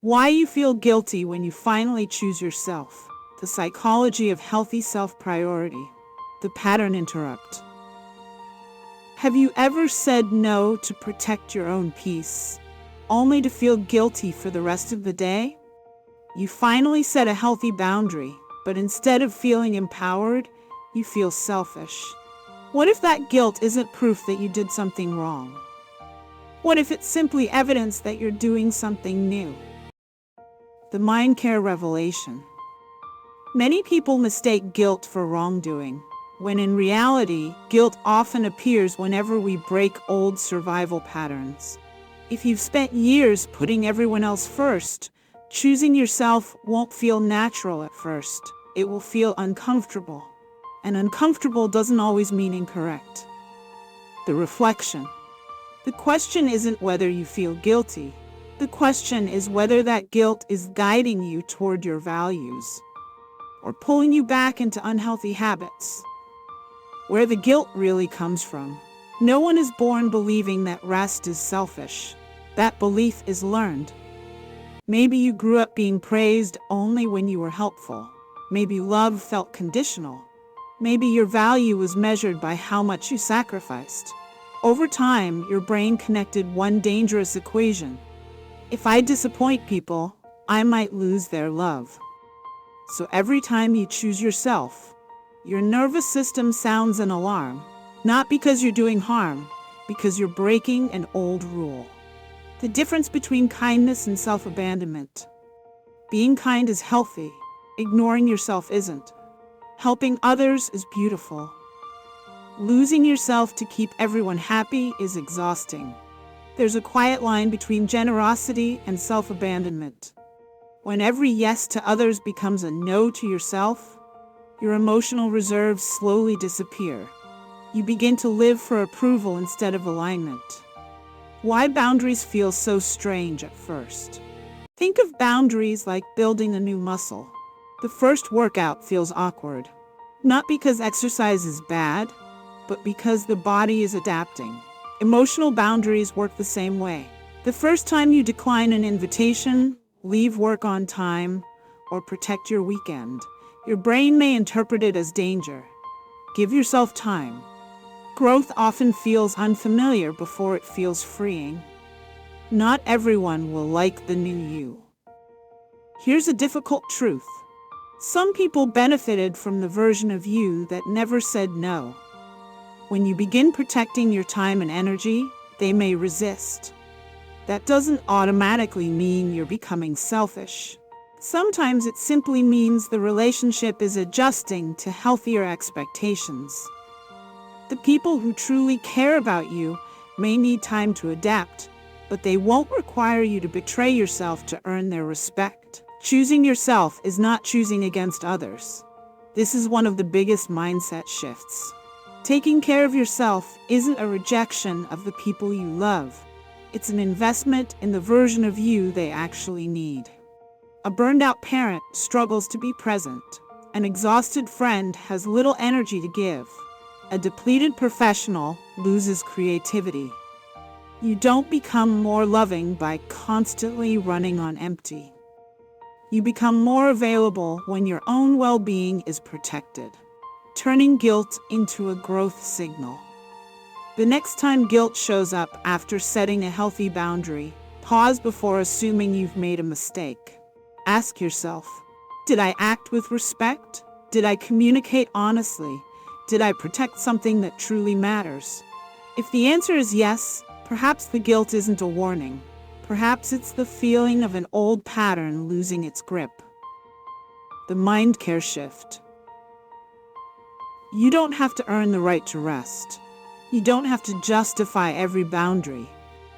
Why you feel guilty when you finally choose yourself. The psychology of healthy self-priority. The pattern interrupt. Have you ever said no to protect your own peace, only to feel guilty for the rest of the day? You finally set a healthy boundary, but instead of feeling empowered, you feel selfish. What if that guilt isn't proof that you did something wrong? What if it's simply evidence that you're doing something new? The Mind Care Revelation. Many people mistake guilt for wrongdoing, when in reality, guilt often appears whenever we break old survival patterns. If you've spent years putting everyone else first, choosing yourself won't feel natural at first. It will feel uncomfortable. And uncomfortable doesn't always mean incorrect. The reflection. The question isn't whether you feel guilty. The question is whether that guilt is guiding you toward your values or pulling you back into unhealthy habits. Where the guilt really comes from. No one is born believing that rest is selfish. That belief is learned. Maybe you grew up being praised only when you were helpful. Maybe love felt conditional. Maybe your value was measured by how much you sacrificed. Over time, your brain connected one dangerous equation. If I disappoint people, I might lose their love. So every time you choose yourself, your nervous system sounds an alarm, not because you're doing harm, because you're breaking an old rule. The difference between kindness and self-abandonment. Being kind is healthy. Ignoring yourself isn't. Helping others is beautiful. Losing yourself to keep everyone happy is exhausting. There's a quiet line between generosity and self-abandonment. When every yes to others becomes a no to yourself, your emotional reserves slowly disappear. You begin to live for approval instead of alignment. Why boundaries feel so strange at first. Think of boundaries like building a new muscle. The first workout feels awkward, not because exercise is bad, but because the body is adapting. Emotional boundaries work the same way. The first time you decline an invitation, leave work on time, or protect your weekend, your brain may interpret it as danger. Give yourself time. Growth often feels unfamiliar before it feels freeing. Not everyone will like the new you. Here's a difficult truth. Some people benefited from the version of you that never said no. When you begin protecting your time and energy, they may resist. That doesn't automatically mean you're becoming selfish. Sometimes it simply means the relationship is adjusting to healthier expectations. The people who truly care about you may need time to adapt, but they won't require you to betray yourself to earn their respect. Choosing yourself is not choosing against others. This is one of the biggest mindset shifts. Taking care of yourself isn't a rejection of the people you love. It's an investment in the version of you they actually need. A burned-out parent struggles to be present. An exhausted friend has little energy to give. A depleted professional loses creativity. You don't become more loving by constantly running on empty. You become more available when your own well-being is protected, turning guilt into a growth signal. The next time guilt shows up after setting a healthy boundary, pause before assuming you've made a mistake. Ask yourself, did I act with respect? Did I communicate honestly? Did I protect something that truly matters? If the answer is yes, perhaps the guilt isn't a warning. Perhaps it's the feeling of an old pattern losing its grip. The Mind Care Shift. You don't have to earn the right to rest. You don't have to justify every boundary.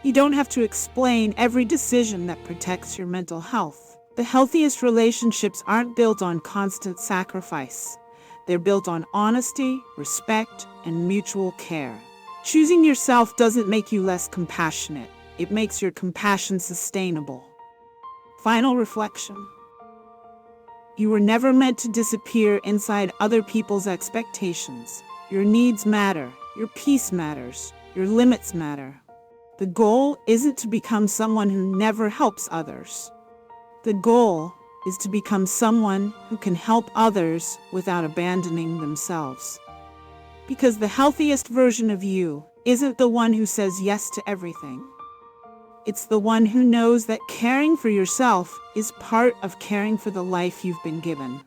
You don't have to explain every decision that protects your mental health. The healthiest relationships aren't built on constant sacrifice. They're built on honesty, respect, and mutual care. Choosing yourself doesn't make you less compassionate. It makes your compassion sustainable. Final reflection. You were never meant to disappear inside other people's expectations. Your needs matter. Your peace matters. Your limits matter. The goal isn't to become someone who never helps others. The goal is to become someone who can help others without abandoning themselves. Because the healthiest version of you isn't the one who says yes to everything. It's the one who knows that caring for yourself is part of caring for the life you've been given.